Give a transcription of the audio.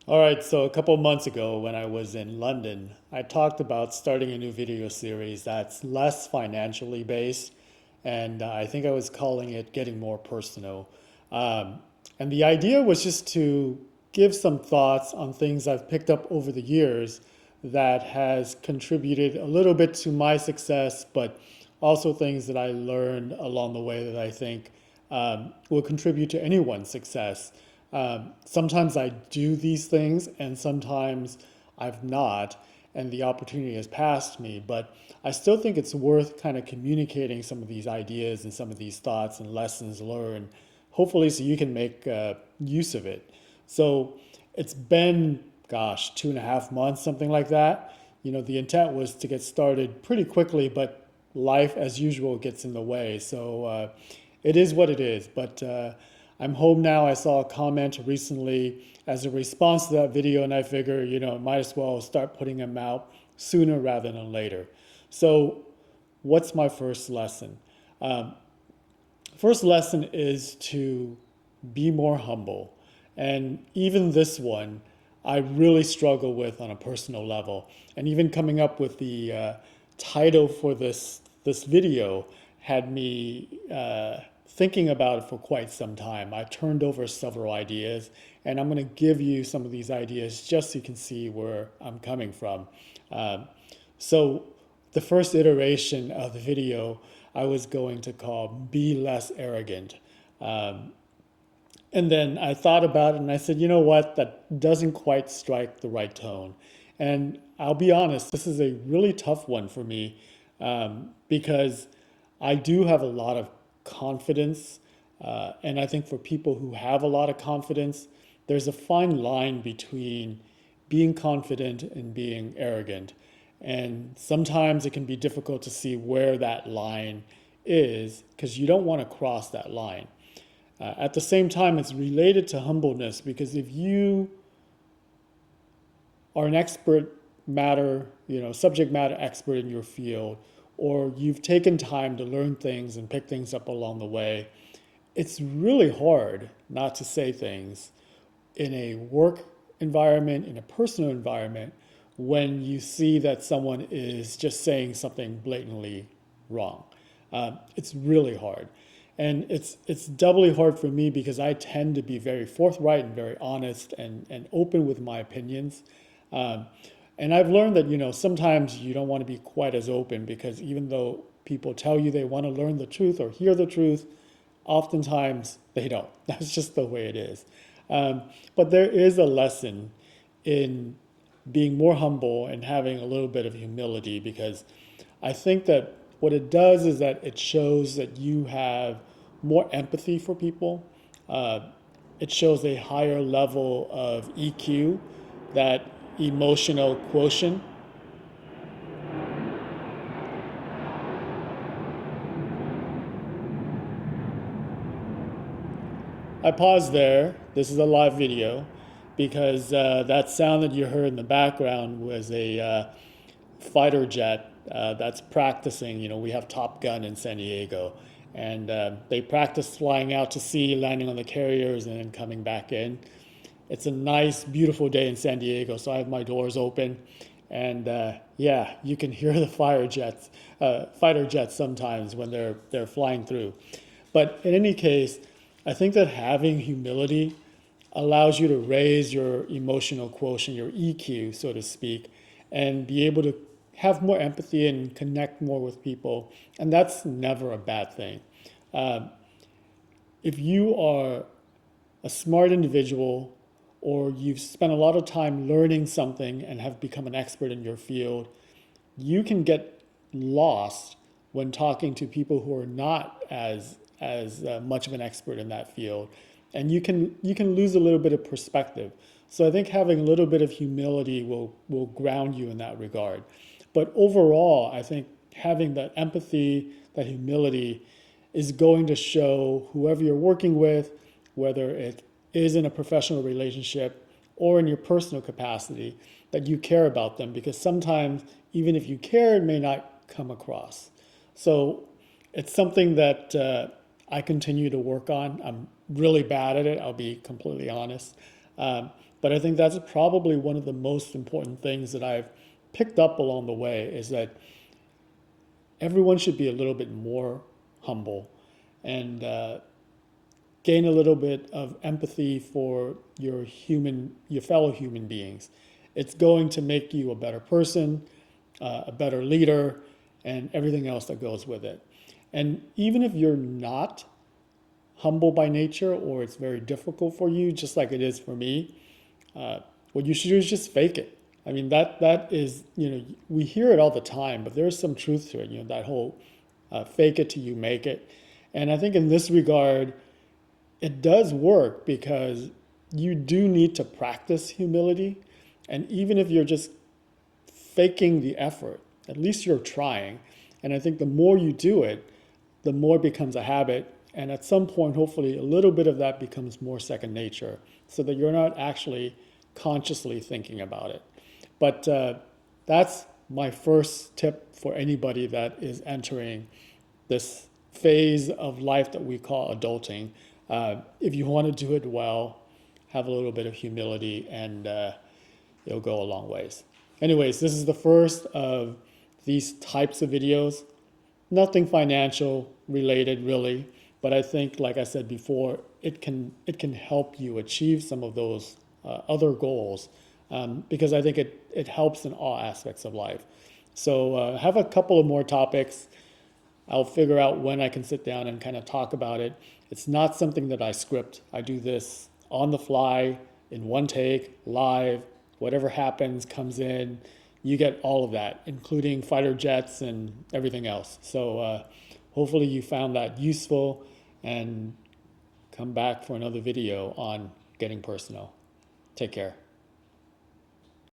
All right, so a couple months ago when I was in London, I talked about starting a new video series that's less financially based, and I think I was calling it Getting More Personal. Um, and the idea was just to give some thoughts on things I've picked up over the years that has contributed a little bit to my success, but also things that I learned along the way that I think will contribute to anyone's success. Sometimes I do these things, and sometimes I've not, and the opportunity has passed me. But I still think it's worth kind of communicating some of these ideas and some of these thoughts and lessons learned, hopefully, so you can make use of it. So it's been, gosh, 2.5 months, something like that. The intent was to get started pretty quickly, but life, as usual, gets in the way. So it is what it is. But I'm home now. I saw a comment recently as a response to that video, and I figure, might as well start putting them out sooner rather than later. So, what's my first lesson? Um, First lesson is to be more humble. And even this one, I really struggle with on a personal level. And even coming up with the title for this video had me thinking about it for quite some time. I turned over several ideas, and I'm going to give you some of these ideas just so you can see where I'm coming from. Um, so the first iteration of the video I was going to call Be Less Arrogant. Um, and then I thought about it and I said, you know what, that doesn't quite strike the right tone. And I'll be honest, this is a really tough one for me because I do have a lot of confidence. And I think for people who have a lot of confidence, there's a fine line between being confident and being arrogant. And sometimes it can be difficult to see where that line is because you don't want to cross that line. At the same time, it's related to humbleness because if you are an expert matter, subject matter expert in your field, or you've taken time to learn things and pick things up along the way, it's really hard not to say things in a work environment, in a personal environment, when you see that someone is just saying something blatantly wrong. It's really hard. And it's doubly hard for me because I tend to be very forthright and very honest and open with my opinions. Um, and I've learned that, sometimes you don't want to be quite as open because even though people tell you they want to learn the truth or hear the truth, oftentimes they don't. That's just the way it is. But there is a lesson in being more humble and having a little bit of humility because I think that what it does is that it shows that you have more empathy for people. Uh, it shows a higher level of EQ, that emotional quotient. I paused there. This is a live video because that sound that you heard in the background was a fighter jet that's practicing. We have Top Gun in San Diego, and they practice flying out to sea, landing on the carriers, and then coming back in. It's a nice, beautiful day in San Diego, so I have my doors open, and yeah, you can hear the fighter jets sometimes when they're flying through. But in any case, I think that having humility allows you to raise your emotional quotient, your EQ, so to speak, and be able to have more empathy and connect more with people. And that's never a bad thing. Uh, if you are a smart individual or you've spent a lot of time learning something and have become an expert in your field, you can get lost when talking to people who are not as much of an expert in that field, and you can lose a little bit of perspective. So I think having a little bit of humility will ground you in that regard. But overall, I think having that empathy, that humility, is going to show whoever you're working with, whether it is in a professional relationship or in your personal capacity, that you care about them because sometimes even if you care, it may not come across. So it's something that I continue to work on. I'm really bad at it, I'll be completely honest. Um, But I think that's probably one of the most important things that I've picked up along the way is that everyone should be a little bit more humble and gain a little bit of empathy for your fellow human beings. It's going to make you a better person, a better leader, and everything else that goes with it. And even if you're not humble by nature or it's very difficult for you, just like it is for me, what you should do is just fake it. I mean, that is, we hear it all the time, but there's some truth to it, that whole fake it till you make it. And I think in this regard, it does work because you do need to practice humility. And even if you're just faking the effort, at least you're trying. And I think the more you do it, the more it becomes a habit. And at some point, hopefully, a little bit of that becomes more second nature so that you're not actually consciously thinking about it. But that's my first tip for anybody that is entering this phase of life that we call adulting. If you want to do it well, have a little bit of humility and it'll go a long ways. Anyways, this is the first of these types of videos. Nothing financial related really, but I think, like I said before, it can help you achieve some of those other goals because I think it helps in all aspects of life. So have a couple of more topics. I'll figure out when I can sit down and kind of talk about it. It's not something that I script. I do this on the fly, in one take, live. Whatever happens comes in. You get all of that, including fighter jets and everything else. So hopefully you found that useful and come back for another video on getting personal. Take care.